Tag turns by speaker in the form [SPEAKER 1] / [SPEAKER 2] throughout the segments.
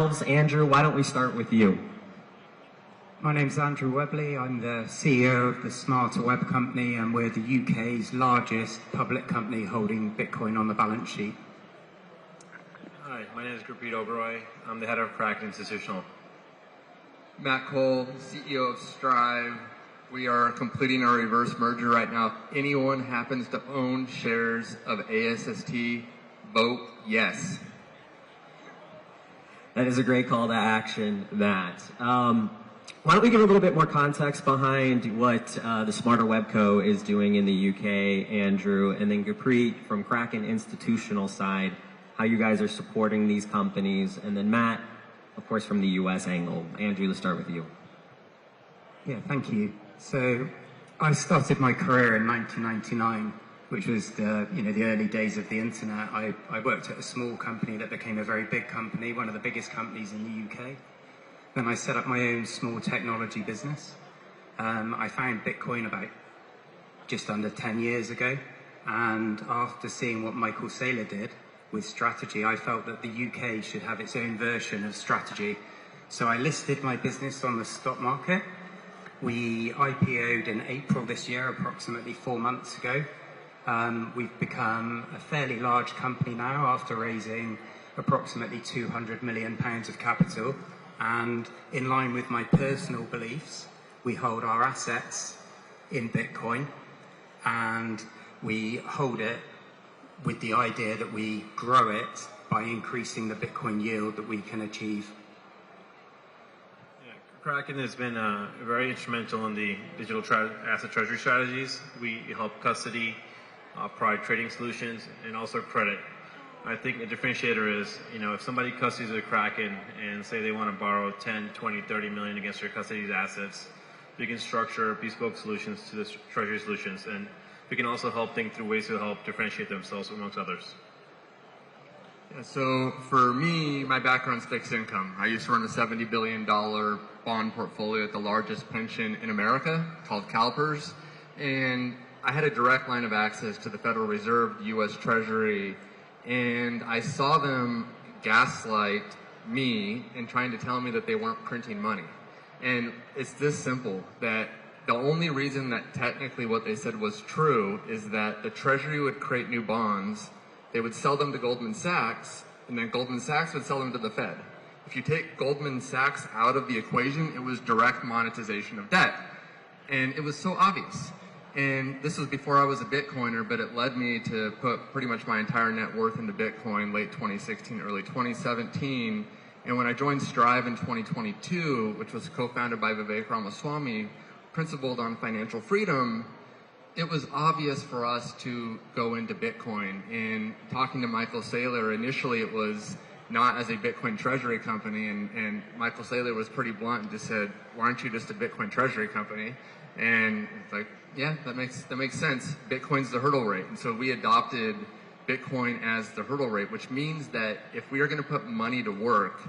[SPEAKER 1] Andrew, why don't we start with you?
[SPEAKER 2] My name's Andrew Webley. I'm the CEO of the Smarter Web Company, and we're the UK's largest public company holding Bitcoin on the balance sheet.
[SPEAKER 3] Hi, my name is Gurpreet Oberoi. I'm the head of Kraken Institutional.
[SPEAKER 4] Matt Cole, CEO of Strive. We are completing our reverse merger right now. If anyone happens to own shares of ASST, vote yes.
[SPEAKER 1] That is a great call to action, Matt. Why don't we give a little bit more context behind what the Smarter Web Co. is doing in the UK, Andrew, and then Gurpreet from Kraken Institutional side, how you guys are supporting these companies, and then Matt, of course, from the US angle. Andrew, let's start with you.
[SPEAKER 2] Yeah, thank you. So I started my career in 1999, which was the early days of the internet. I worked at a small company that became a very big company, one of the biggest companies in the UK. Then I set up my own small technology business. I found Bitcoin about just under 10 years ago. And after seeing what Michael Saylor did with strategy, I felt that the UK should have its own version of strategy. So I listed my business on the stock market. We IPO'd in April this year, approximately 4 months ago. We've become a fairly large company now after raising approximately £200 million of capital. And in line with my personal beliefs, we hold our assets in Bitcoin, and we hold it with the idea that we grow it by increasing the Bitcoin yield that we can achieve.
[SPEAKER 3] Kraken has been very instrumental in the digital asset treasury strategies. We help custody, provide trading solutions, and also credit. I think the differentiator is, if somebody custodies a Kraken and say they want to borrow 10, 20, 30 million against their custody assets, we can structure bespoke solutions to the treasury solutions, and we can also help think through ways to help differentiate themselves amongst others.
[SPEAKER 4] Yeah, so for me, my background's fixed income. I used to run a $70 billion bond portfolio at the largest pension in America called CalPERS, and I had a direct line of access to the Federal Reserve, the US Treasury, and I saw them gaslight me in trying to tell me that they weren't printing money. And it's this simple, that the only reason that technically what they said was true is that the Treasury would create new bonds, they would sell them to Goldman Sachs, and then Goldman Sachs would sell them to the Fed. If you take Goldman Sachs out of the equation, it was direct monetization of debt. And it was so obvious. And this was before I was a Bitcoiner, but it led me to put pretty much my entire net worth into Bitcoin late 2016, early 2017. And when I joined Strive in 2022, which was co-founded by Vivek Ramaswamy, principled on financial freedom, it was obvious for us to go into Bitcoin. And talking to Michael Saylor, initially it was not as a Bitcoin treasury company, and Michael Saylor was pretty blunt and just said, why aren't you just a Bitcoin treasury company? And it's like, yeah, that makes sense. Bitcoin's the hurdle rate. And so we adopted Bitcoin as the hurdle rate, which means that if we are going to put money to work,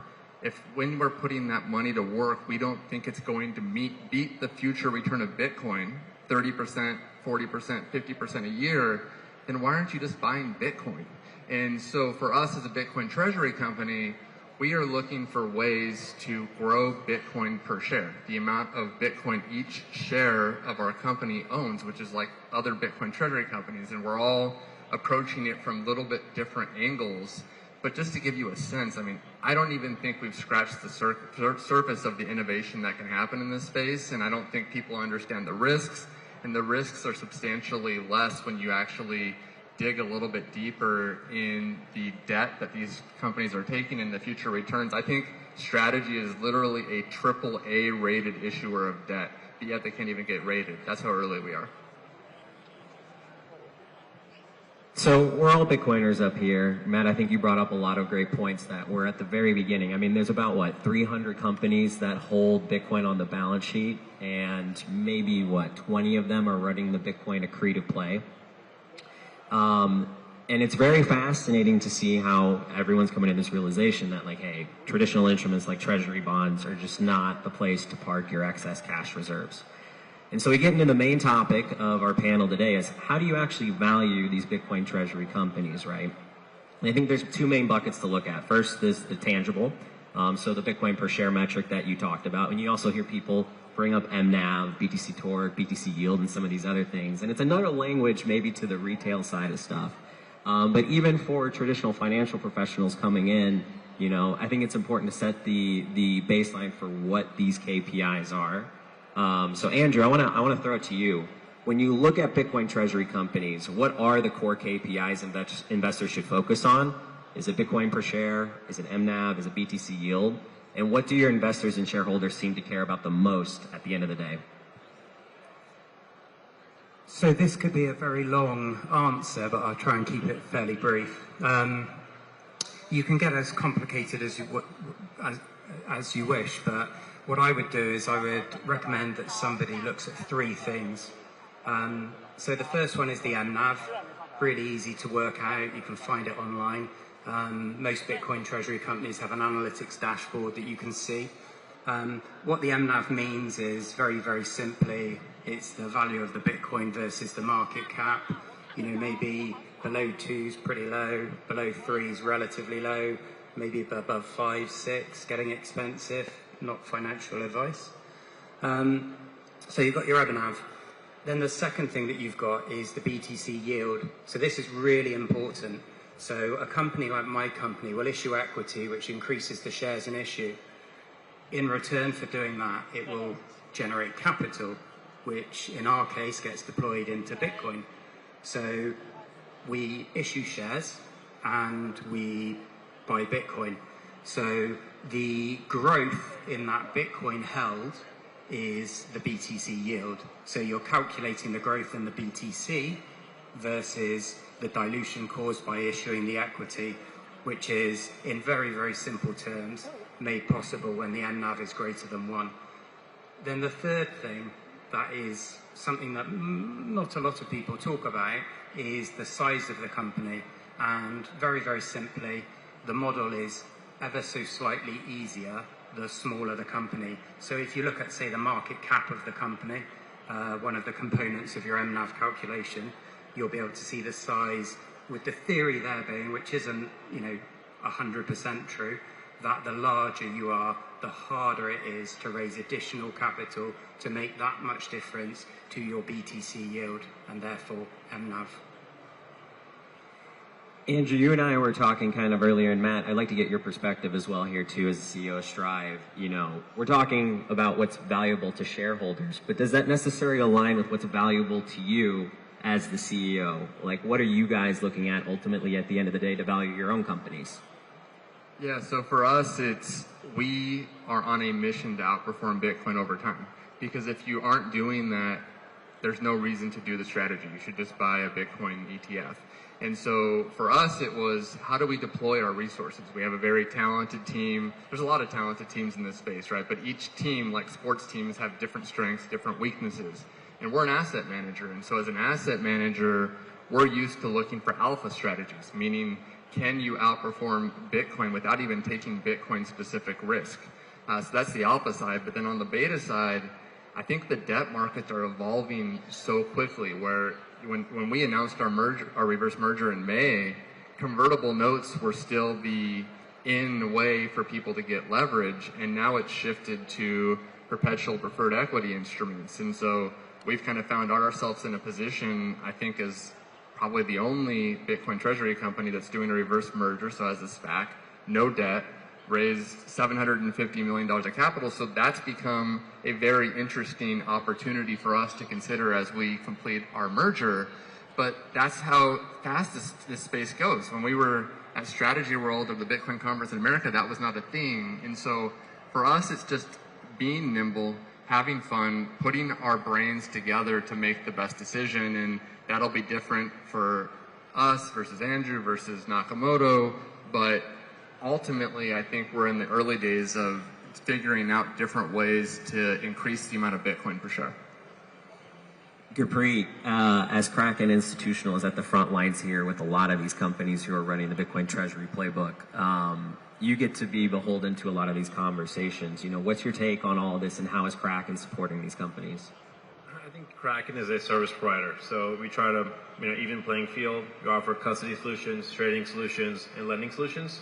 [SPEAKER 4] when we're putting that money to work, we don't think it's going to beat the future return of Bitcoin, 30%, 40%, 50% a year, then why aren't you just buying Bitcoin? And so for us as a Bitcoin treasury company, we are looking for ways to grow Bitcoin per share, the amount of Bitcoin each share of our company owns, which is like other Bitcoin treasury companies, and we're all approaching it from a little bit different angles. But just to give you a sense, I don't even think we've scratched the surface of the innovation that can happen in this space, and I don't think people understand the risks, and the risks are substantially less when you actually dig a little bit deeper in the debt that these companies are taking in the future returns. I think Strategy is literally a AAA rated issuer of debt, but yet they can't even get rated. That's how early we are.
[SPEAKER 1] So we're all Bitcoiners up here. Matt, I think you brought up a lot of great points that we're at the very beginning. There's about, 300 companies that hold Bitcoin on the balance sheet, and maybe, 20 of them are running the Bitcoin accretive play. And it's very fascinating to see how everyone's coming to this realization that, hey, traditional instruments like treasury bonds are just not the place to park your excess cash reserves. And so we get into the main topic of our panel today is how do you actually value these Bitcoin treasury companies, right? And I think there's two main buckets to look at. First is the tangible, So the Bitcoin per share metric that you talked about, and you also hear people bring up MNAV, BTC torque, BTC yield, and some of these other things. And it's another language maybe to the retail side of stuff. But even for traditional financial professionals coming in, you know, I think it's important to set the baseline for what these KPIs are. So Andrew, I want to throw it to you. When you look at Bitcoin treasury companies, what are the core KPIs investors should focus on? Is it Bitcoin per share? Is it MNAV? Is it BTC yield? And what do your investors and shareholders seem to care about the most at the end of the day?
[SPEAKER 2] So this could be a very long answer, but I'll try and keep it fairly brief. You can get as complicated as you wish, but what I would do is I would recommend that somebody looks at three things. So the first one is the MNAV, really easy to work out. You can find it online. Most Bitcoin treasury companies have an analytics dashboard that you can see. What the MNAV means is very, very simply, it's the value of the Bitcoin versus the market cap. You know, maybe below 2 is pretty low, below 3 is relatively low, maybe above 5, 6, getting expensive, not financial advice. So you've got your MNAV. Then the second thing that you've got is the BTC yield. So this is really important. So a company like my company will issue equity, which increases the shares in issue. In return for doing that, it will generate capital, which in our case gets deployed into Bitcoin. So we issue shares and we buy Bitcoin. So the growth in that Bitcoin held is the BTC yield. So you're calculating the growth in the BTC versus the dilution caused by issuing the equity, which is, in very, very simple terms, made possible when the MNAV is greater than 1. Then the third thing, that is something that not a lot of people talk about, is the size of the company. And very, very simply, the model is ever so slightly easier the smaller the company. So if you look at, say, the market cap of the company, one of the components of your MNAV calculation, you'll be able to see the size, with the theory there being, which isn't, 100% true, that the larger you are, the harder it is to raise additional capital to make that much difference to your BTC yield and therefore MNAV.
[SPEAKER 1] Andrew, you and I were talking kind of earlier, and Matt, I'd like to get your perspective as well here too as the CEO of Strive. We're talking about what's valuable to shareholders, but does that necessarily align with what's valuable to you as the CEO? Like, what are you guys looking at ultimately at the end of the day to value your own companies?
[SPEAKER 4] Yeah, so for us, we are on a mission to outperform Bitcoin over time. Because if you aren't doing that, there's no reason to do the strategy. You should just buy a Bitcoin ETF. And so for us, it was, how do we deploy our resources? We have a very talented team. There's a lot of talented teams in this space, right? But each team, like sports teams, have different strengths, different weaknesses. And we're an asset manager. And so as an asset manager, we're used to looking for alpha strategies, meaning, can you outperform Bitcoin without even taking Bitcoin-specific risk? So that's the alpha side. But then on the beta side, I think the debt markets are evolving so quickly, where when we announced our reverse merger in May, convertible notes were still the in way for people to get leverage, and now it's shifted to perpetual preferred equity instruments. And so we've kind of found ourselves in a position, I think, as probably the only Bitcoin treasury company that's doing a reverse merger, so as a SPAC, no debt, raised $750 million of capital. So that's become a very interesting opportunity for us to consider as we complete our merger. But that's how fast this space goes. When we were at Strategy World or the Bitcoin Conference in America, that was not a thing. And so for us, it's just being nimble, having fun, putting our brains together to make the best decision. And that'll be different for us versus Andrew versus Nakamoto. But ultimately, I think we're in the early days of figuring out different ways to increase the amount of Bitcoin per share.
[SPEAKER 1] Gurpreet, as Kraken Institutional is at the front lines here with a lot of these companies who are running the Bitcoin Treasury playbook, you get to be beholden to a lot of these conversations. What's your take on all of this, and how is Kraken supporting these companies?
[SPEAKER 3] I think Kraken is a service provider, so we try to, even playing field. We offer custody solutions, trading solutions, and lending solutions.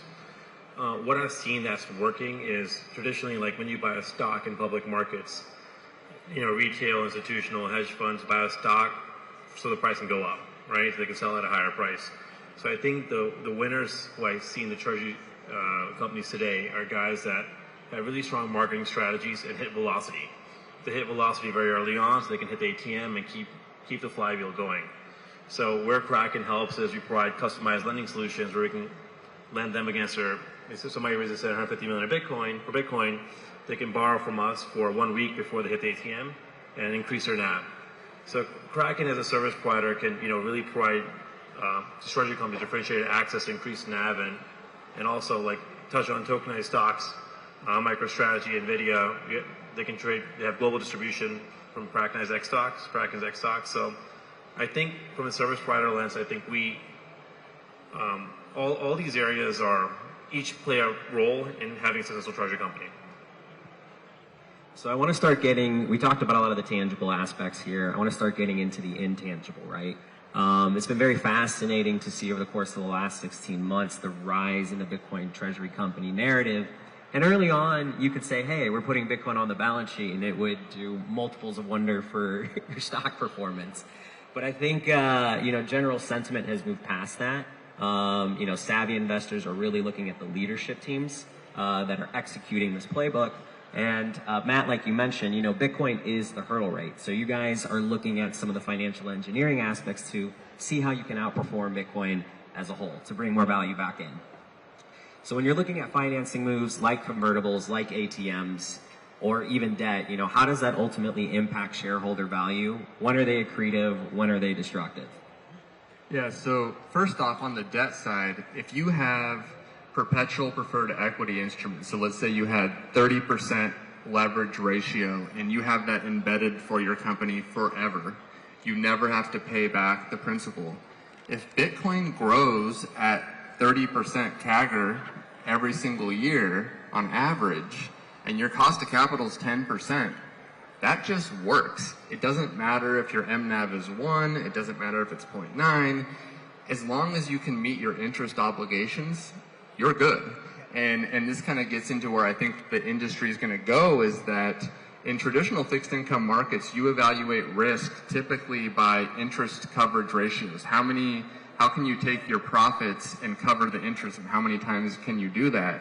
[SPEAKER 3] what I've seen that's working is traditionally, like when you buy a stock in public markets, retail, institutional, hedge funds buy a stock so the price can go up, right? So they can sell at a higher price. So I think the winners who I see in the treasury companies today are guys that have really strong marketing strategies and hit velocity. They hit velocity very early on, so they can hit the ATM and keep the flywheel going. So where Kraken helps is we provide customized lending solutions where we can lend them against their. So somebody raises $750 million for Bitcoin, they can borrow from us for 1 week before they hit the ATM and increase their NAV. So Kraken as a service provider can really provide treasury companies differentiated access to increase NAV and also like touch on tokenized stocks, MicroStrategy, NVIDIA. They can trade. They have global distribution from Kraken's X stocks. So I think from a service provider lens, I think we all these areas each play a role in having a successful treasury company.
[SPEAKER 1] So I want to start we talked about a lot of the tangible aspects here. I want to start getting into the intangible, right? It's been very fascinating to see over the course of the last 16 months the rise in the Bitcoin treasury company narrative. And early on, you could say, hey, we're putting Bitcoin on the balance sheet and it would do multiples of wonder for your stock performance. But I think, general sentiment has moved past that. Savvy investors are really looking at the leadership teams that are executing this playbook. And Matt, like you mentioned, Bitcoin is the hurdle rate. So you guys are looking at some of the financial engineering aspects to see how you can outperform Bitcoin as a whole to bring more value back in. So when you're looking at financing moves like convertibles, like ATMs, or even debt, how does that ultimately impact shareholder value? When are they accretive? When are they destructive?
[SPEAKER 4] Yeah, so first off, on the debt side, if you have perpetual preferred equity instruments, so let's say you had 30% leverage ratio and you have that embedded for your company forever, you never have to pay back the principal. If Bitcoin grows at 30% CAGR every single year on average, and your cost of capital is 10%, that just works. It doesn't matter if your MNAV is 1, it doesn't matter if it's 0.9. As long as you can meet your interest obligations, you're good. And this kind of gets into where I think the industry is going to go, is that in traditional fixed income markets, you evaluate risk typically by interest coverage ratios. How can you take your profits and cover the interest, and how many times can you do that?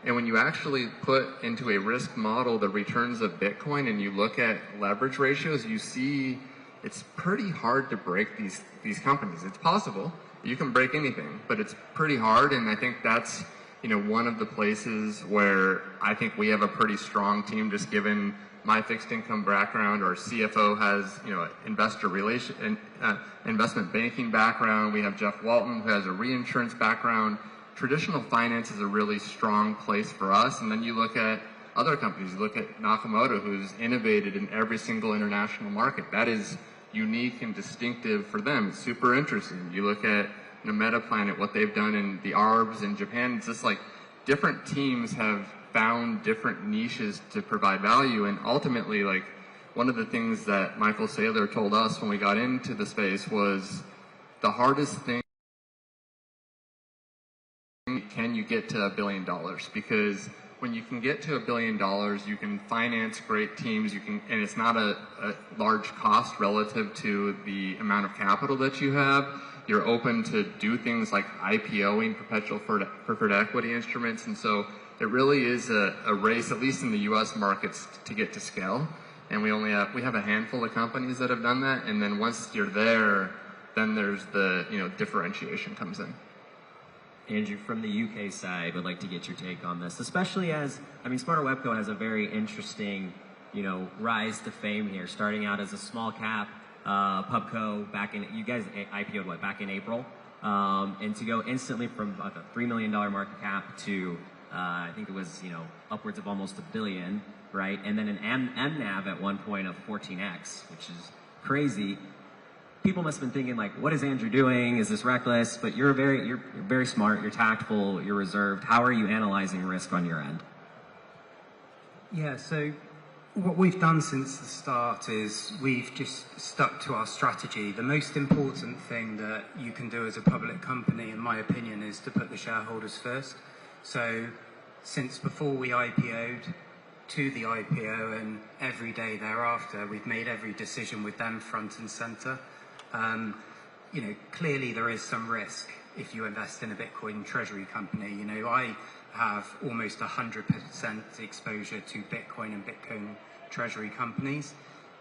[SPEAKER 4] And when you actually put into a risk model the returns of Bitcoin and you look at leverage ratios, you see it's pretty hard to break these companies. It's possible. You can break anything, but it's pretty hard, and I think that's one of the places where I think we have a pretty strong team, just given my fixed income background. Our CFO has investment banking background. We have Jeff Walton, who has a reinsurance background. Traditional finance is a really strong place for us. And then you look at other companies. You look at Nakamoto, who's innovated in every single international market. That is unique and distinctive for them. It's super interesting. You look at Metaplanet, what they've done in the ARBs in Japan. It's just like different teams have found different niches to provide value. And ultimately, like, one of the things that Michael Saylor told us when we got into the space was the hardest thing, can you get to $1 billion? Because when you can get to $1 billion, you can finance great teams, and it's not a large cost relative to the amount of capital that you have. You're open to do things like IPOing perpetual preferred equity instruments. And so it really is a race, at least in the US markets, to get to scale. And we have a handful of companies that have done that. And then once you're there, then there's the, differentiation comes in.
[SPEAKER 1] Andrew, from the UK side, would like to get your take on this, especially as, Smarter Webco has a very interesting, rise to fame here, starting out as a small cap pubco you guys IPO'd back in April, and to go instantly from a $3 million market cap to, I think it was, upwards of almost $1 billion, right? And then an MNAV at one point of 14x, which is crazy. People must have been thinking, like, what is Andrew doing? Is this reckless? But you're very smart, you're tactful, you're reserved. How are you analyzing risk on your end?
[SPEAKER 2] Yeah, so what we've done since the start is we've just stuck to our strategy. The most important thing that you can do as a public company, in my opinion, is to put the shareholders first. So since before we IPO'd to the IPO and every day thereafter, we've made every decision with them front and center. Clearly there is some risk if you invest in a Bitcoin treasury company. I have almost 100% exposure to Bitcoin and Bitcoin treasury companies,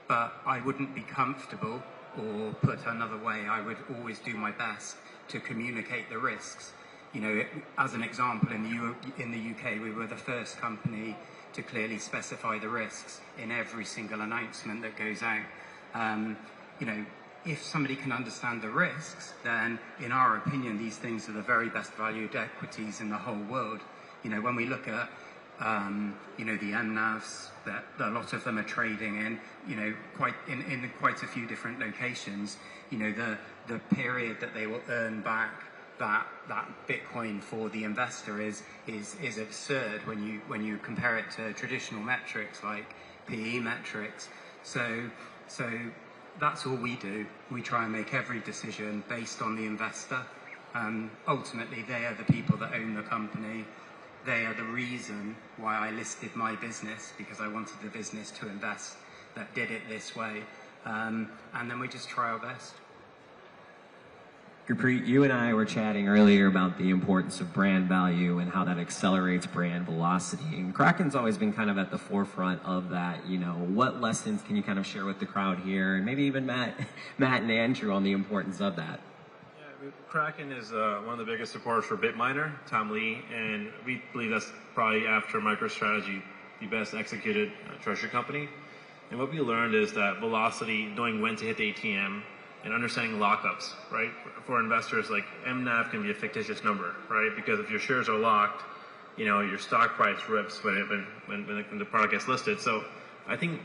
[SPEAKER 2] but I wouldn't be comfortable, or put another way, I would always do my best to communicate the risks. As an example, in the UK, we were the first company to clearly specify the risks in every single announcement that goes out. If somebody can understand the risks, then in our opinion, these things are the very best valued equities in the whole world. When we look at, the MNAVs that a lot of them are trading in, quite a few different locations, the period that they will earn back that Bitcoin for the investor is absurd when you compare it to traditional metrics like PE metrics. So that's all we do. We try and make every decision based on the investor. Ultimately, they are the people that own the company. They are the reason why I listed my business, because I wanted the business to invest that did it this way. And then we just try our best.
[SPEAKER 1] Gurpreet, you and I were chatting earlier about the importance of brand value and how that accelerates brand velocity. And Kraken's always been kind of at the forefront of that. What lessons can you kind of share with the crowd here, and maybe even Matt and Andrew, on the importance of that?
[SPEAKER 3] Yeah, Kraken is one of the biggest supporters for Bitminer, Tom Lee, and we believe that's probably, after MicroStrategy, the best executed treasury company. And what we learned is that velocity, knowing when to hit the ATM, and understanding lockups, right? For investors, like MNAV can be a fictitious number, right? Because if your shares are locked, your stock price rips when the product gets listed. So I think,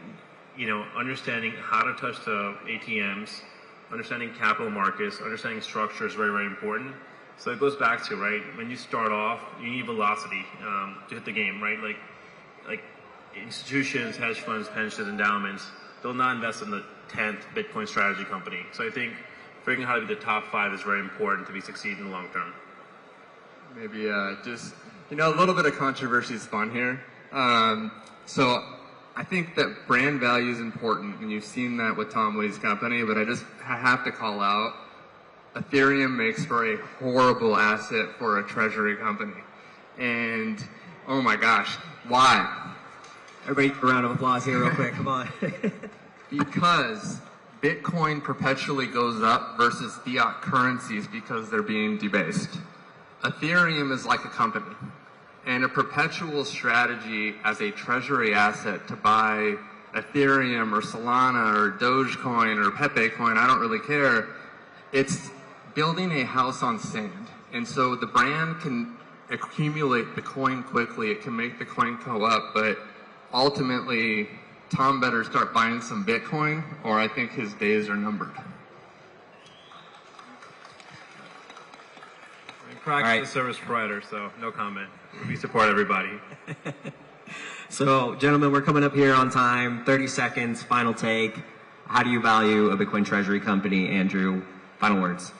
[SPEAKER 3] understanding how to touch the ATMs, understanding capital markets, understanding structure is very, very important. So it goes back to, right, when you start off, you need velocity to hit the game, right? Like institutions, hedge funds, pensions, endowments, they'll not invest in the 10th Bitcoin strategy company. So I think figuring out how to be the top 5 is very important to be succeed in the long term.
[SPEAKER 4] Maybe just, a little bit of controversy is fun here. So I think that brand value is important, and you've seen that with Tom Lee's company, but I have to call out, Ethereum makes for a horrible asset for a treasury company. And, oh my gosh, why?
[SPEAKER 1] Everybody, a round of applause here real quick, come on.
[SPEAKER 4] Because Bitcoin perpetually goes up versus fiat currencies because they're being debased. Ethereum is like a company, and a perpetual strategy as a treasury asset to buy Ethereum or Solana or Dogecoin or Pepe coin, I don't really care. It's building a house on sand. And so the brand can accumulate the coin quickly. It can make the coin go up, but ultimately, Tom better start buying some Bitcoin, or I think his days are numbered.
[SPEAKER 3] Kraken's a service provider, so no comment. We support everybody.
[SPEAKER 1] So, gentlemen, we're coming up here on time. 30 seconds, final take. How do you value a Bitcoin treasury company? Andrew, final words.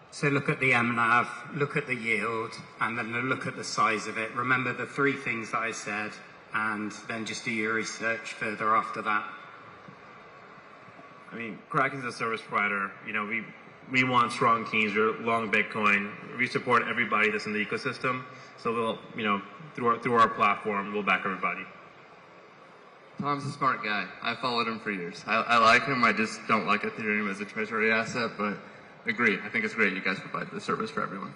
[SPEAKER 2] So look at the MNAV, look at the yield, and then look at the size of it. Remember the 3 things that I said, and then just do your research further after that.
[SPEAKER 3] I mean, Kraken's a service provider. We want strong teams. We're long Bitcoin. We support everybody that's in the ecosystem. So we'll, through our platform, we'll back everybody.
[SPEAKER 4] Tom's a smart guy. I followed him for years. I like him. I just don't like Ethereum as a treasury asset, but agree. I think it's great you guys provide the service for everyone.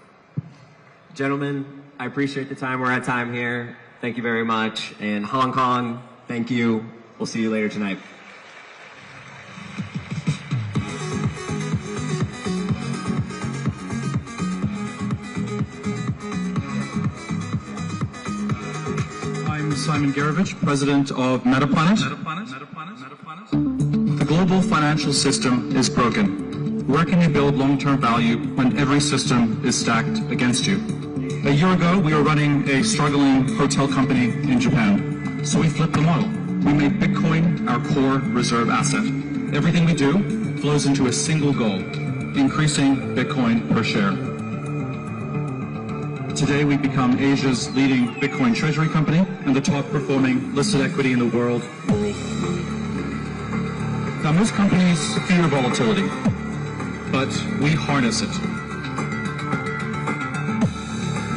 [SPEAKER 1] Gentlemen, I appreciate the time. We're at time here. Thank you very much. And Hong Kong, thank you. We'll see you later tonight.
[SPEAKER 5] I'm Simon Garovich, president of Metaplanet. The global financial system is broken. Where can you build long-term value when every system is stacked against you? A year ago, we were running a struggling hotel company in Japan. So we flipped the model. We made Bitcoin our core reserve asset. Everything we do flows into a single goal, increasing Bitcoin per share. Today we've become Asia's leading Bitcoin treasury company and the top performing listed equity in the world. Now, most companies fear volatility, but we harness it.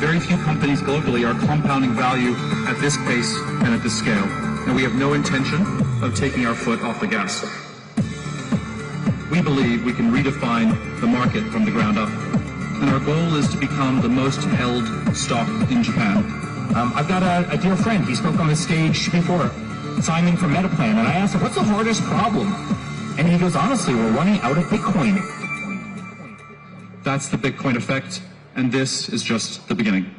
[SPEAKER 5] Very few companies globally are compounding value at this pace and at this scale, and we have no intention of taking our foot off the gas. We believe we can redefine the market from the ground up, and our goal is to become the most held stock in Japan.
[SPEAKER 6] I've got a dear friend. He spoke on the stage before, Simon from Metaplanet, and I asked him, what's the hardest problem? And he goes, honestly, we're running out of Bitcoin.
[SPEAKER 5] That's the Bitcoin effect, and this is just the beginning.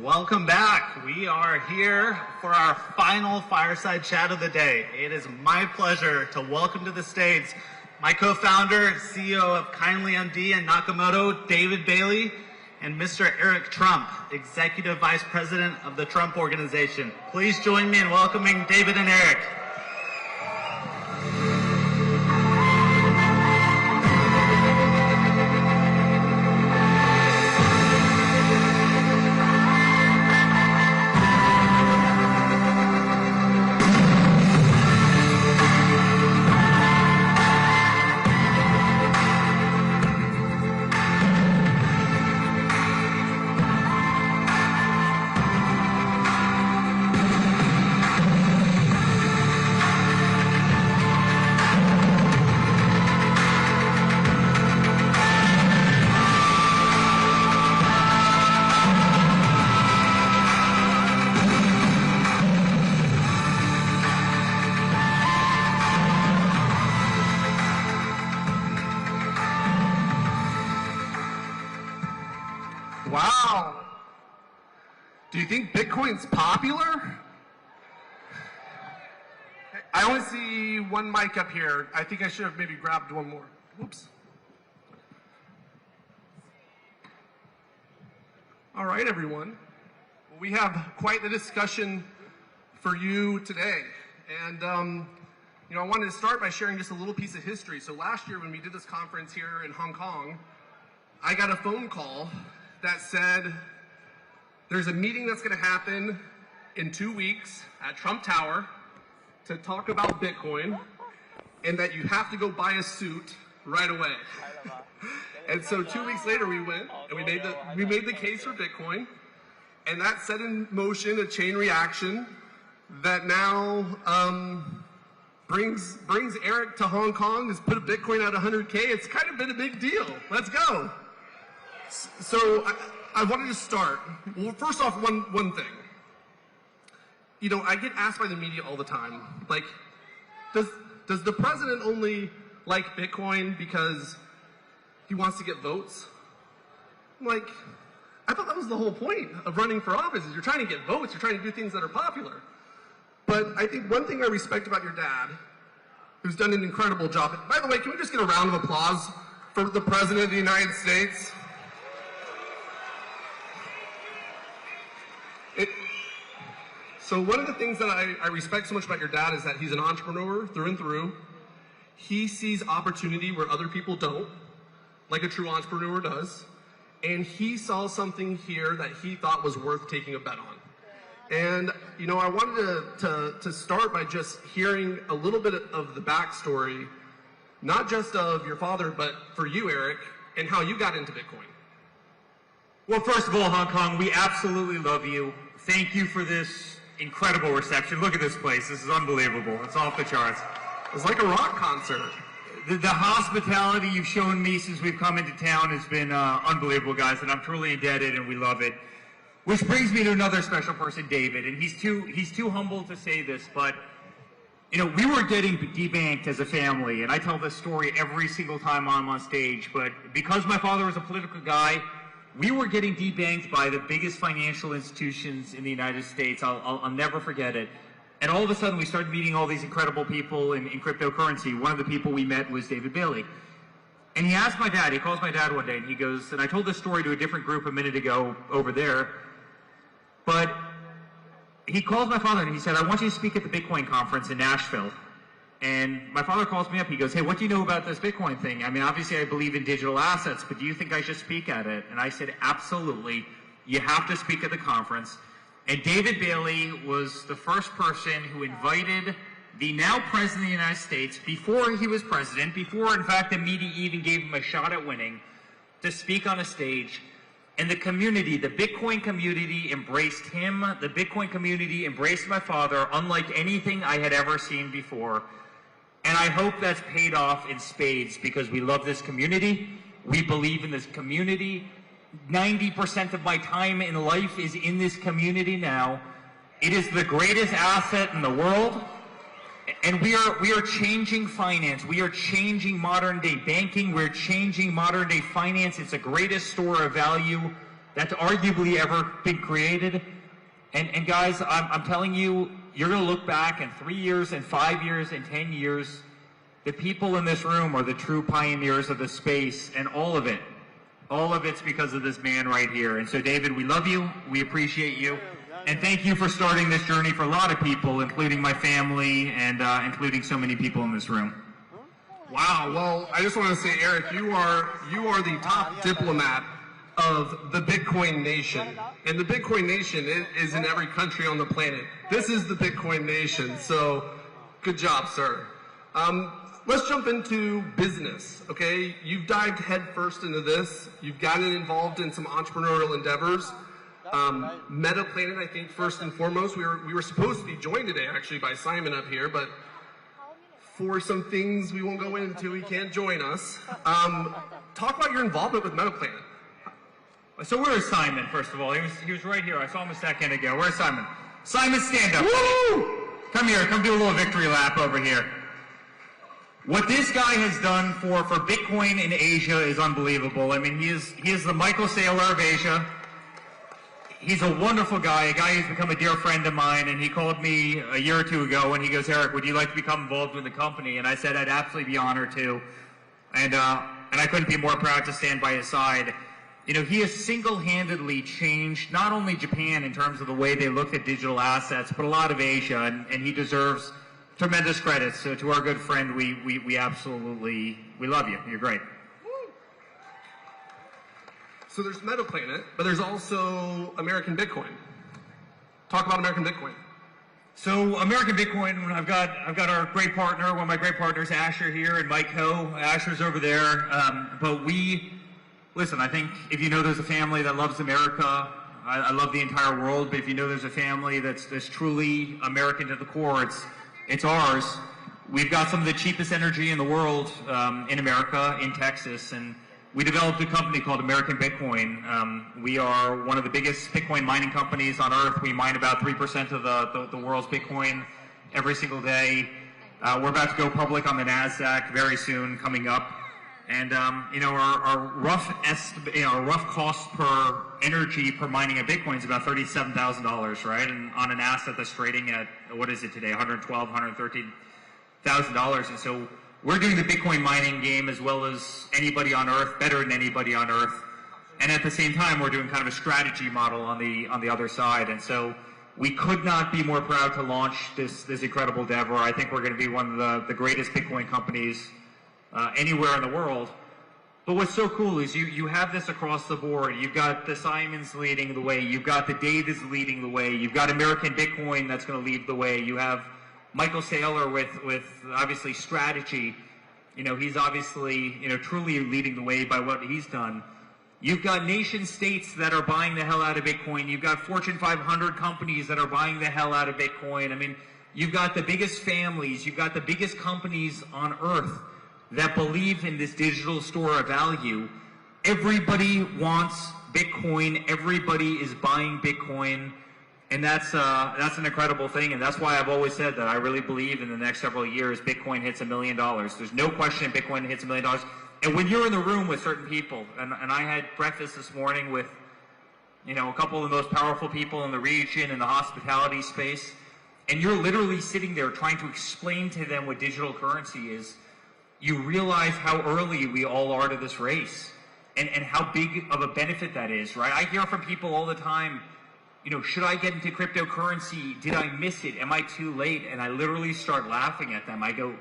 [SPEAKER 7] Welcome back. We are here for our final fireside chat of the day. It is my pleasure to welcome to the stage my co-founder, CEO of Kindly MD and Nakamoto, David Bailey, and Mr. Eric Trump, Executive Vice President of the Trump Organization. Please join me in welcoming David and Eric.
[SPEAKER 8] Wow. Do you think Bitcoin's popular? I only see one mic up here. I think I should have maybe grabbed one more. Whoops. All right, everyone. Well, we have quite the discussion for you today. And, I wanted to start by sharing just a little piece of history. So last year when we did this conference here in Hong Kong, I got a phone call that said, there's a meeting that's going to happen in 2 weeks at Trump Tower to talk about Bitcoin, and that you have to go buy a suit right away. And so 2 weeks later we went and we made the case for Bitcoin, and that set in motion a chain reaction that now brings Eric to Hong Kong, has put a Bitcoin at 100K. It's kind of been a big deal. Let's go. So I wanted to start. Well, first off, one thing. I get asked by the media all the time, like, does the president only like Bitcoin because he wants to get votes? I'm like, I thought that was the whole point of running for office, is you're trying to get votes, you're trying to do things that are popular. But I think one thing I respect about your dad, who's done an incredible job. By the way, can we just get a round of applause for the President of the United States? So one of the things that I respect so much about your dad is that he's an entrepreneur through and through. He sees opportunity where other people don't, like a true entrepreneur does. And he saw something here that he thought was worth taking a bet on. And, I wanted to start by just hearing a little bit of the backstory, not just of your father, but for you, Eric, and how you got into Bitcoin.
[SPEAKER 9] Well, first of all, Hong Kong, we absolutely love you. Thank you for this incredible reception. Look at this place. This is unbelievable. It's off the charts.
[SPEAKER 8] It's like a rock concert.
[SPEAKER 9] The hospitality you've shown me since we've come into town has been unbelievable, guys, and I'm truly indebted, and we love it. Which brings me to another special person, David, and he's too humble to say this, but we were getting debanked as a family, and I tell this story every single time I'm on stage, but because my father was a political guy, we were getting debanked by the biggest financial institutions in the United States. I'll never forget it. And all of a sudden, we started meeting all these incredible people in cryptocurrency. One of the people we met was David Bailey. And he asked my dad, he calls my dad one day, and he goes, and I told this story to a different group a minute ago over there, but he calls my father and he said, I want you to speak at the Bitcoin conference in Nashville. And my father calls me up, he goes, hey, what do you know about this Bitcoin thing? I mean, obviously I believe in digital assets, but do you think I should speak at it? And I said, absolutely, you have to speak at the conference. And David Bailey was the first person who invited the now President of the United States, before he was president, before, in fact, the media even gave him a shot at winning, to speak on a stage. And the community, the Bitcoin community, embraced him. The Bitcoin community embraced my father, unlike anything I had ever seen before. And I hope that's paid off in spades, because we love this community. We believe in this community. 90% of my time in life is in this community now. It is the greatest asset in the world. And we are changing finance. We are changing modern day banking. We're changing modern day finance. It's the greatest store of value that's arguably ever been created. And guys, I'm telling you, you're going to look back in 3 years and 5 years and 10 years. The people in this room are the true pioneers of the space, and all of it's because of this man right here. And so, David, we love you. We appreciate you. And thank you for starting this journey for a lot of people, including my family and including so many people in this room.
[SPEAKER 8] Wow. Well, I just want to say, Eric, you are the top diplomat of the Bitcoin Nation. And the Bitcoin Nation is in every country on the planet. This is the Bitcoin Nation. So good job, sir. Let's jump into business, okay? You've dived headfirst into this. You've gotten involved in some entrepreneurial endeavors. Metaplanet, I think, first and foremost, we were supposed to be joined today, actually, by Simon up here, but for some things we won't go into, he can't join us. Talk about your involvement with Metaplanet.
[SPEAKER 9] So where is Simon, first of all? He was right here. I saw him a second ago. Where's Simon? Simon, stand up.
[SPEAKER 8] Woo!
[SPEAKER 9] Come here. Come do a little victory lap over here. What this guy has done for Bitcoin in Asia is unbelievable. I mean, he is the Michael Saylor of Asia. He's a wonderful guy, a guy who's become a dear friend of mine, and he called me a year or two ago and he goes, Eric, would you like to become involved with the company? And I said I'd absolutely be honored to. And I couldn't be more proud to stand by his side. You know, he has single-handedly changed not only Japan in terms of the way they looked at digital assets, but a lot of Asia, and he deserves tremendous credit. So to our good friend, we absolutely, we love you. You're great.
[SPEAKER 8] So there's Metaplanet, but there's also American Bitcoin. Talk about American Bitcoin.
[SPEAKER 9] So American Bitcoin, I've got our great partner, one of my great partners, Asher here, and Mike Ho. Asher's over there. But listen, I think if you know there's a family that loves America, I love the entire world, but if you know there's a family that's truly American to the core, it's ours. We've got some of the cheapest energy in the world in America, in Texas, and we developed a company called American Bitcoin. We are one of the biggest Bitcoin mining companies on earth. We mine about 3% of the world's Bitcoin every single day. We're about to go public on the NASDAQ very soon, coming up. And our rough cost per energy per mining a Bitcoin is about $37,000, right? And on an asset that's trading at, what is it today, $112,000, $113,000. And so we're doing the Bitcoin mining game as well as anybody on earth, better than anybody on earth. And at the same time, we're doing kind of a strategy model on the other side. And so we could not be more proud to launch this incredible endeavor. I think we're going to be one of the greatest Bitcoin companies anywhere in the world. But what's so cool is you have this across the board. You've got the Simons leading the way. You've got the Davids leading the way. You've got American Bitcoin that's going to lead the way. You have Michael Saylor with obviously strategy. You know, he's obviously, truly leading the way by what he's done. You've got nation states that are buying the hell out of Bitcoin. You've got Fortune 500 companies that are buying the hell out of Bitcoin. I mean, you've got the biggest families. You've got the biggest companies on earth that believe in this digital store of value. Everybody wants Bitcoin. Everybody is buying Bitcoin. And that's an incredible thing, and that's why I've always said that I really believe in the next several years Bitcoin hits $1 million. There's no question Bitcoin hits $1 million. And when you're in the room with certain people, and I had breakfast this morning with, a couple of the most powerful people in the region in the hospitality space, and you're literally sitting there trying to explain to them what digital currency is, you realize how early we all are to this race and how big of a benefit that is, right? I hear from people all the time, should I get into cryptocurrency? Did I miss it? Am I too late? And I literally start laughing at them. I go,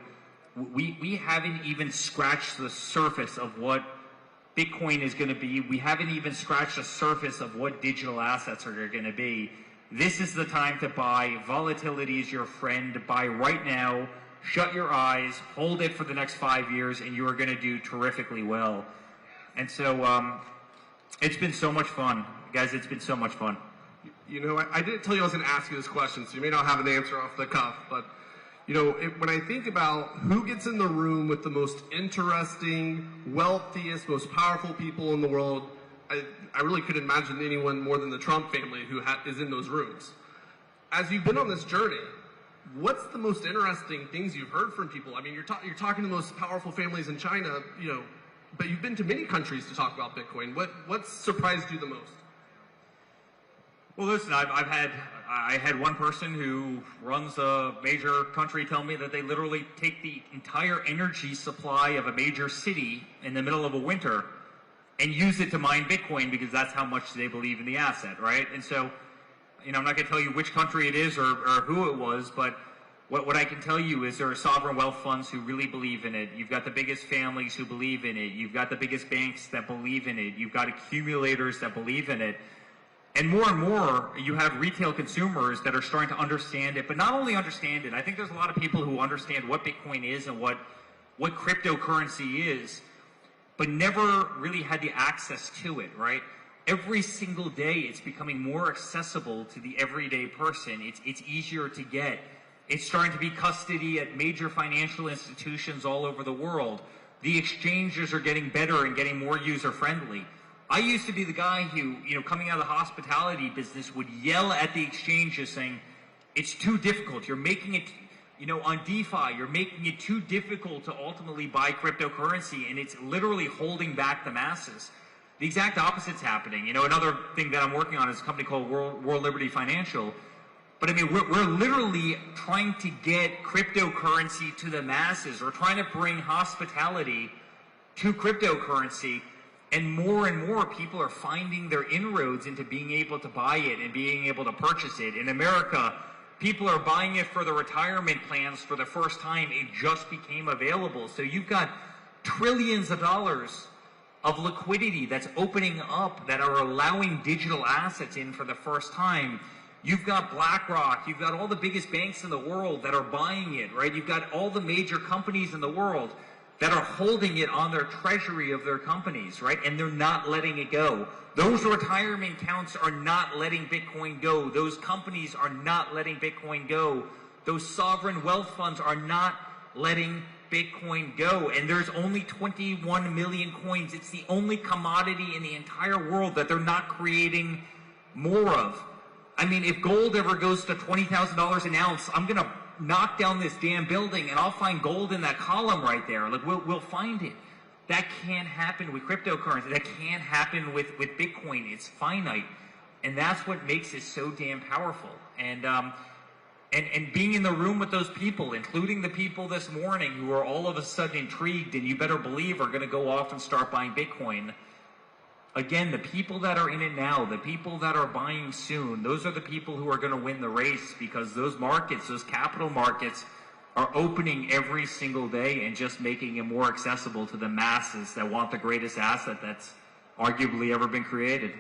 [SPEAKER 9] we haven't even scratched the surface of what Bitcoin is going to be. We haven't even scratched the surface of what digital assets are going to be. This is the time to buy. Volatility is your friend. Buy right now. Shut your eyes. Hold it for the next 5 years, and you are going to do terrifically well. And so it's been so much fun. Guys, it's been so much fun.
[SPEAKER 8] I didn't tell you I was going to ask you this question, so you may not have an answer off the cuff, but when I think about who gets in the room with the most interesting, wealthiest, most powerful people in the world, I really couldn't imagine anyone more than the Trump family who is in those rooms. As you've been on this journey, what's the most interesting things you've heard from people? I mean, you're talking to the most powerful families in China, but you've been to many countries to talk about Bitcoin. What's surprised you the most?
[SPEAKER 9] Well, listen, I had one person who runs a major country tell me that they literally take the entire energy supply of a major city in the middle of a winter and use it to mine Bitcoin because that's how much they believe in the asset, right? And so, I'm not going to tell you which country it is or who it was, but what I can tell you is there are sovereign wealth funds who really believe in it. You've got the biggest families who believe in it. You've got the biggest banks that believe in it. You've got accumulators that believe in it. And more, you have retail consumers that are starting to understand it, but not only understand it. I think there's a lot of people who understand what Bitcoin is and what cryptocurrency is, but never really had the access to it, right? Every single day, it's becoming more accessible to the everyday person. It's easier to get. It's starting to be custody at major financial institutions all over the world. The exchanges are getting better and getting more user-friendly. I used to be the guy who, coming out of the hospitality business would yell at the exchanges saying, it's too difficult. You're making it, on DeFi, you're making it too difficult to ultimately buy cryptocurrency, and it's literally holding back the masses. The exact opposite's happening. Another thing that I'm working on is a company called World Liberty Financial. But I mean, we're literally trying to get cryptocurrency to the masses. We're trying to bring hospitality to cryptocurrency. And more people are finding their inroads into being able to buy it and being able to purchase it. In America, people are buying it for the retirement plans for the first time. It just became available. So you've got trillions of dollars of liquidity that's opening up that are allowing digital assets in for the first time. You've got BlackRock. You've got all the biggest banks in the world that are buying it, right? You've got all the major companies in the world that are holding it on their treasury of their companies, right? And they're not letting it go. Those retirement accounts are not letting Bitcoin go. Those companies are not letting Bitcoin go. Those sovereign wealth funds are not letting Bitcoin go. And there's only 21 million coins. It's the only commodity in the entire world that they're not creating more of. I mean, if gold ever goes to $20,000 an ounce, I'm going to knock down this damn building and I'll find gold in that column right there. Like, we'll find it. That can't happen with cryptocurrency. That can't happen with Bitcoin. It's finite. And that's what makes it so damn powerful. And being in the room with those people, including the people this morning who are all of a sudden intrigued and you better believe are going to go off and start buying Bitcoin. Again, the people that are in it now, the people that are buying soon, those are the people who are going to win the race because those markets, those capital markets, are opening every single day and just making it more accessible to the masses that want the greatest asset that's arguably ever been created.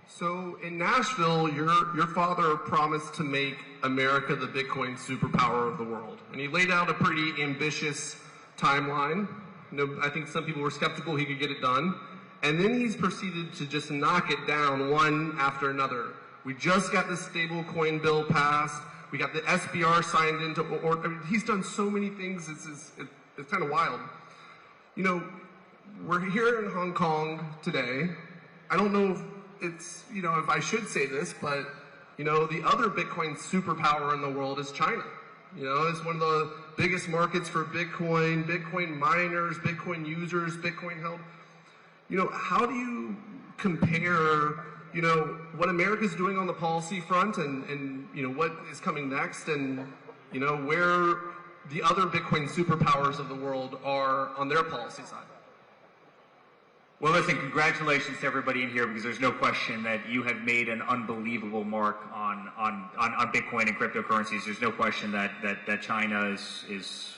[SPEAKER 8] So in Nashville, your father promised to make America the Bitcoin superpower of the world. And he laid out a pretty ambitious timeline. I think some people were skeptical he could get it done. And then he's proceeded to just knock it down one after another. We just got the stable coin bill passed. We got the SBR signed into order. I mean, he's done so many things. It's kind of wild. We're here in Hong Kong today. I don't know if it's, if I should say this, but, the other Bitcoin superpower in the world is China. It's one of the biggest markets for Bitcoin, Bitcoin miners, Bitcoin users, Bitcoin held. How do you compare, what America's doing on the policy front and what is coming next and, where the other Bitcoin superpowers of the world are on their policy side?
[SPEAKER 9] Well, listen, congratulations to everybody in here, because there's no question that you have made an unbelievable mark on Bitcoin and cryptocurrencies. There's no question that China is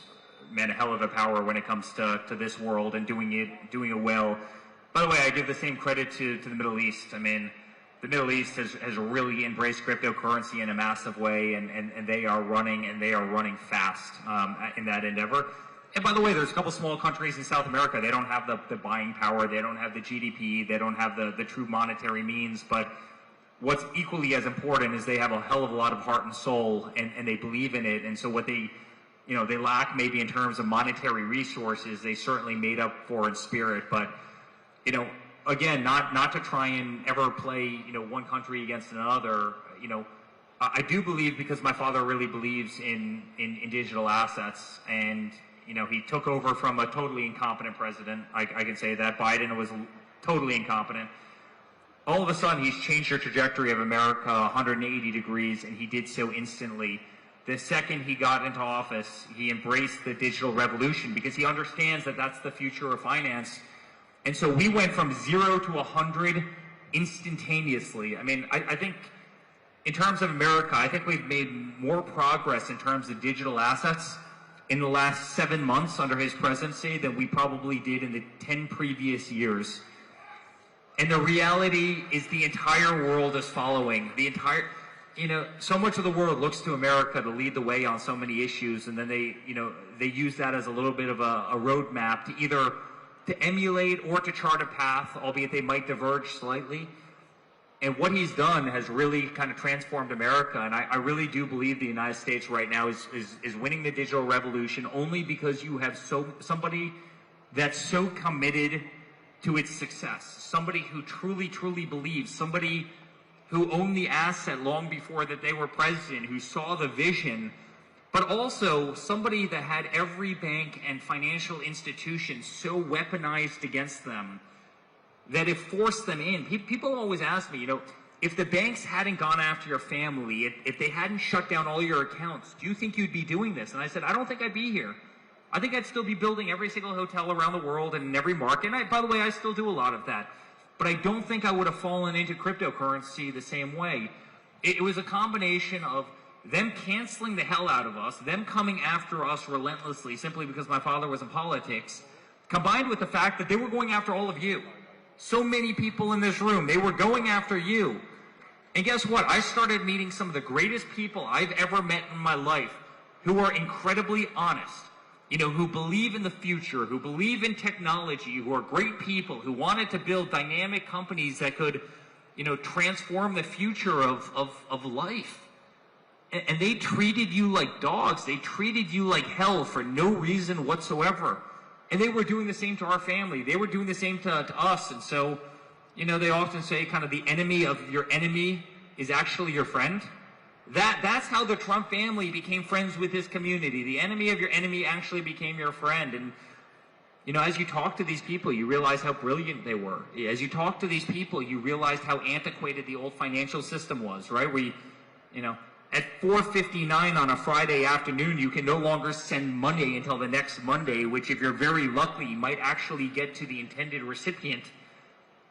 [SPEAKER 9] man, a hell of a power when it comes to this world and doing it well. By the way, I give the same credit to the Middle East. I mean, the Middle East has really embraced cryptocurrency in a massive way, and they are running fast in that endeavor. And by the way, there's a couple small countries in South America. They don't have the buying power. They don't have the GDP. They don't have the true monetary means. But what's equally as important is they have a hell of a lot of heart and soul, and they believe in it. And so what they lack maybe in terms of monetary resources, they certainly made up for in spirit. But, again, not to try and ever play, one country against another, I do believe, because my father really believes in digital assets, and he took over from a totally incompetent president. I can say that. Biden was totally incompetent. All of a sudden, he's changed the trajectory of America 180 degrees, and he did so instantly. The second he got into office, he embraced the digital revolution, because he understands that that's the future of finance. And so we went from 0 to 100 instantaneously. I mean, I think in terms of America, I think we've made more progress in terms of digital assets in the last 7 months under his presidency than we probably did in the 10 previous years. And the reality is the entire world is following. So much of the world looks to America to lead the way on so many issues, and then they use that as a little bit of a roadmap to either to emulate or to chart a path, albeit they might diverge slightly. And what he's done has really kind of transformed America, and I really do believe the United States right now is winning the digital revolution only because you have somebody that's so committed to its success, somebody who truly, truly believes, somebody who owned the asset long before that they were president, who saw the vision, but also somebody that had every bank and financial institution so weaponized against them that it forced them in. People always ask me, if the banks hadn't gone after your family, if they hadn't shut down all your accounts, do you think you'd be doing this? And I said, I don't think I'd be here. I think I'd still be building every single hotel around the world and in every market. And by the way, I still do a lot of that. But I don't think I would have fallen into cryptocurrency the same way. It was a combination of them canceling the hell out of us, them coming after us relentlessly simply because my father was in politics, combined with the fact that they were going after all of you. So many people in this room, they were going after you. And guess what? I started meeting some of the greatest people I've ever met in my life who are incredibly honest, who believe in the future, who believe in technology, who are great people, who wanted to build dynamic companies that could, transform the future of life. And they treated you like dogs. They treated you like hell for no reason whatsoever. And they were doing the same to our family. They were doing the same to us. And so, they often say kind of the enemy of your enemy is actually your friend. That's how the Trump family became friends with his community. The enemy of your enemy actually became your friend. And, as you talk to these people, you realize how brilliant they were. As you talk to these people, you realize how antiquated the old financial system was, right? At 4:59 on a Friday afternoon, you can no longer send money until the next Monday, which if you're very lucky, might actually get to the intended recipient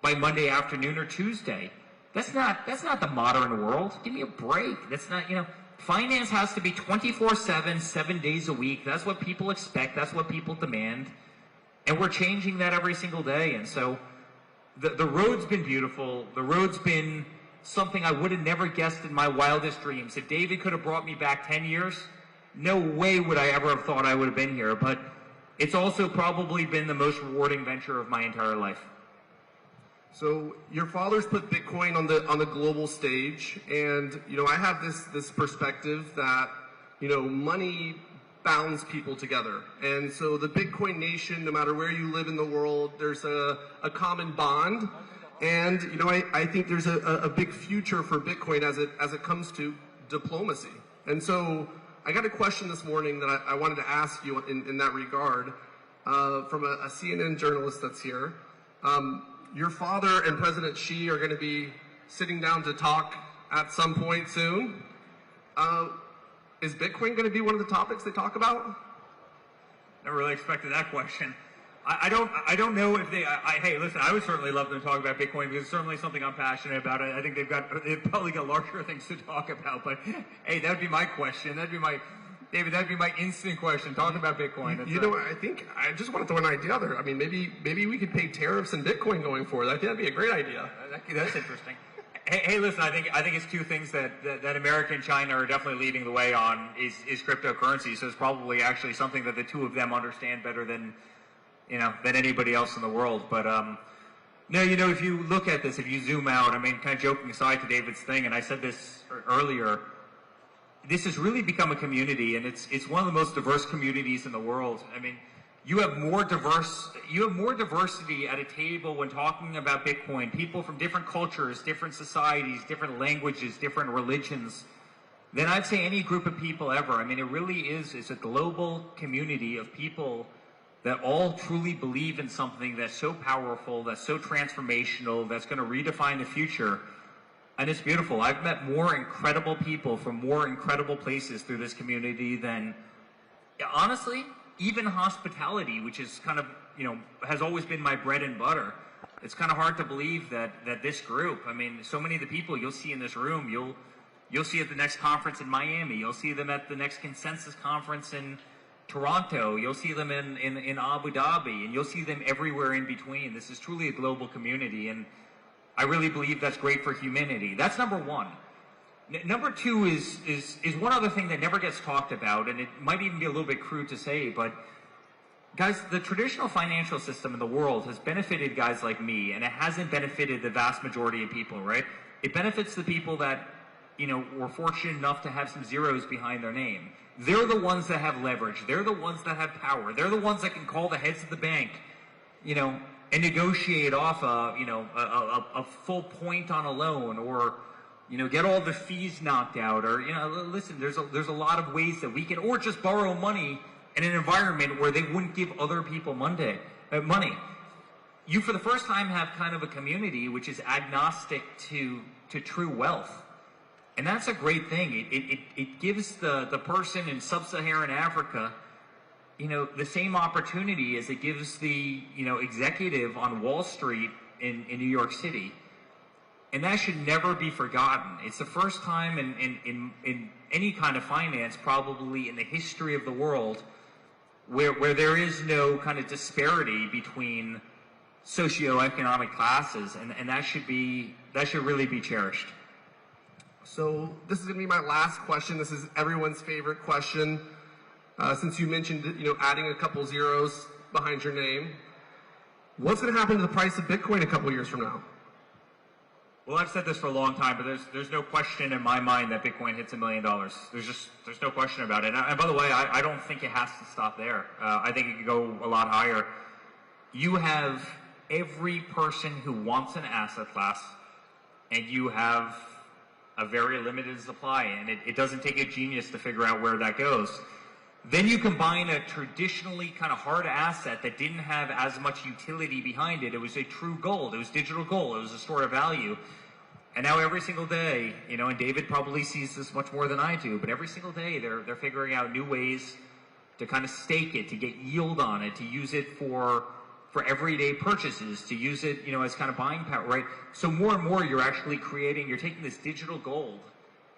[SPEAKER 9] by Monday afternoon or Tuesday. That's not the modern world. Give me a break. That's not, finance has to be 24/7, 7 days a week. That's what people expect. That's what people demand. And we're changing that every single day. And so the road's been beautiful. The road's been something I would have never guessed in my wildest dreams. If David could have brought me back 10 years, no way would I ever have thought I would have been here. But it's also probably been the most rewarding venture of my entire life.
[SPEAKER 8] So your father's put Bitcoin on the global stage, and I have this perspective that money bounds people together, and so the Bitcoin nation, no matter where you live in the world, there's a common bond. And I think there's a big future for Bitcoin as it comes to diplomacy. And so I got a question this morning that I wanted to ask you in that regard from a CNN journalist that's here. Your father and President Xi are going to be sitting down to talk at some point soon. is Bitcoin going to be one of the topics they talk about?
[SPEAKER 9] Never really expected that question. I don't know if they. Hey, listen, I would certainly love them to talk about Bitcoin because it's certainly something I'm passionate about. I think they've probably got larger things to talk about. But hey, that'd be my question. David, that'd be my instant question. Talk about Bitcoin.
[SPEAKER 8] You know what? I just want to throw an idea out there. I mean, maybe we could pay tariffs in Bitcoin going forward. I think that'd be a great idea.
[SPEAKER 9] That's interesting. Hey, listen, I think it's two things that America and China are definitely leading the way on is cryptocurrency. So it's probably actually something that the two of them understand better than anybody else in the world. But no, if you look at this, if you zoom out, I mean, kind of joking aside to David's thing, and I said this earlier, this has really become a community, and it's one of the most diverse communities in the world. I mean, you have more diversity at a table when talking about Bitcoin. People from different cultures, different societies, different languages, different religions, than I'd say any group of people ever. I mean, it really is a global community of people that all truly believe in something that's so powerful, that's so transformational, that's going to redefine the future. And it's beautiful. I've met more incredible people from more incredible places through this community than, honestly, even hospitality, which is kind of, has always been my bread and butter. It's kind of hard to believe that this group, I mean, so many of the people you'll see in this room, you'll see at the next conference in Miami, you'll see them at the next consensus conference in Toronto, you'll see them in Abu Dhabi, and you'll see them everywhere in between. This is truly a global community, and I really believe that's great for humanity. That's number one. Number two is one other thing that never gets talked about, and it might even be a little bit crude to say, but guys, the traditional financial system in the world has benefited guys like me, and it hasn't benefited the vast majority of people, right? It benefits the people that, were fortunate enough to have some zeros behind their name. They're the ones that have leverage. They're the ones that have power. They're the ones that can call the heads of the bank, and negotiate off a full point on a loan, or get all the fees knocked out, or listen, there's a lot of ways that we can, or just borrow money in an environment where they wouldn't give other people money. You, for the first time, have kind of a community which is agnostic to true wealth, and that's a great thing. It gives the person in sub-Saharan Africa the same opportunity as it gives the, executive on Wall Street in New York City. And that should never be forgotten. It's the first time in any kind of finance, probably in the history of the world, where there is no kind of disparity between socioeconomic classes, and that should really be cherished.
[SPEAKER 8] So this is going to be my last question. This is everyone's favorite question. Since you mentioned, adding a couple zeros behind your name, what's going to happen to the price of Bitcoin a couple years from now?
[SPEAKER 9] Well, I've said this for a long time, but there's no question in my mind that Bitcoin hits $1 million. There's no question about it. And by the way, I don't think it has to stop there. I think it could go a lot higher. You have every person who wants an asset class, and you have a very limited supply, and it doesn't take a genius to figure out where that goes. Then you combine a traditionally kind of hard asset that didn't have as much utility behind it. It was a true gold. It was digital gold. It was a store of value. And now every single day, and David probably sees this much more than I do, but every single day they're figuring out new ways to kind of stake it, to get yield on it, to use it for everyday purchases, to use it, as kind of buying power, right? So more and more you're taking this digital gold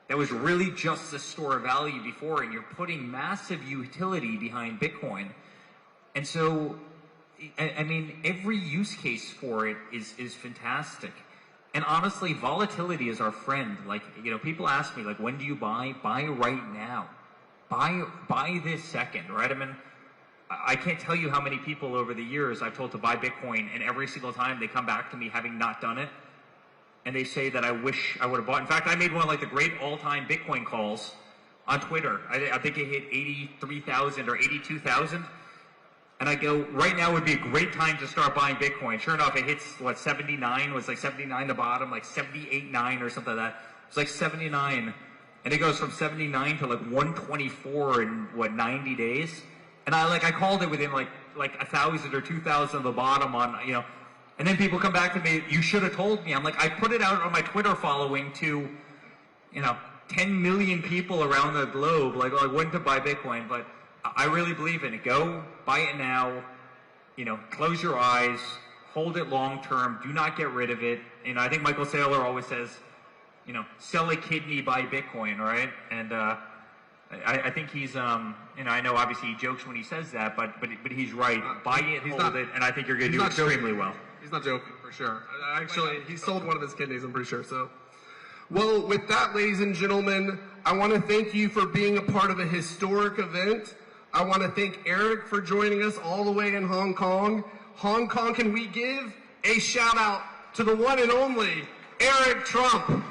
[SPEAKER 9] that was really just a store of value before, and you're putting massive utility behind Bitcoin. And so, I mean, every use case for it is fantastic. And honestly, volatility is our friend. Like, people ask me, like, when do you buy? Buy right now. Buy this second, right? I mean, I can't tell you how many people over the years I've told to buy Bitcoin, and every single time they come back to me having not done it, and they say that I wish I would have bought. In fact, I made one of like the great all-time Bitcoin calls on Twitter. I think it hit 83,000 or 82,000. And I go, right now would be a great time to start buying Bitcoin. Sure enough, it hits, 79? Was like 79 the bottom, like 78.9 or something like that. It's like 79. And it goes from 79 to like 124 in, 90 days? And I called it within like 1,000 or 2,000 of the bottom on, And then people come back to me, you should have told me. I'm like, I put it out on my Twitter following to, 10 million people around the globe like when to buy Bitcoin, but I really believe in it. Go buy it now. Close your eyes, hold it long term. Do not get rid of it. I think Michael Saylor always says, sell a kidney, buy Bitcoin, right? And I think he's, I know obviously he jokes when he says that, but he's right. Buy it, hold it, and I think you're going to do extremely well.
[SPEAKER 8] He's not joking, for sure. Actually, he sold one of his kidneys, I'm pretty sure. So, well, with that, ladies and gentlemen, I want to thank you for being a part of a historic event. I want to thank Eric for joining us all the way in Hong Kong. Hong Kong, can we give a shout out to the one and only Eric Trump?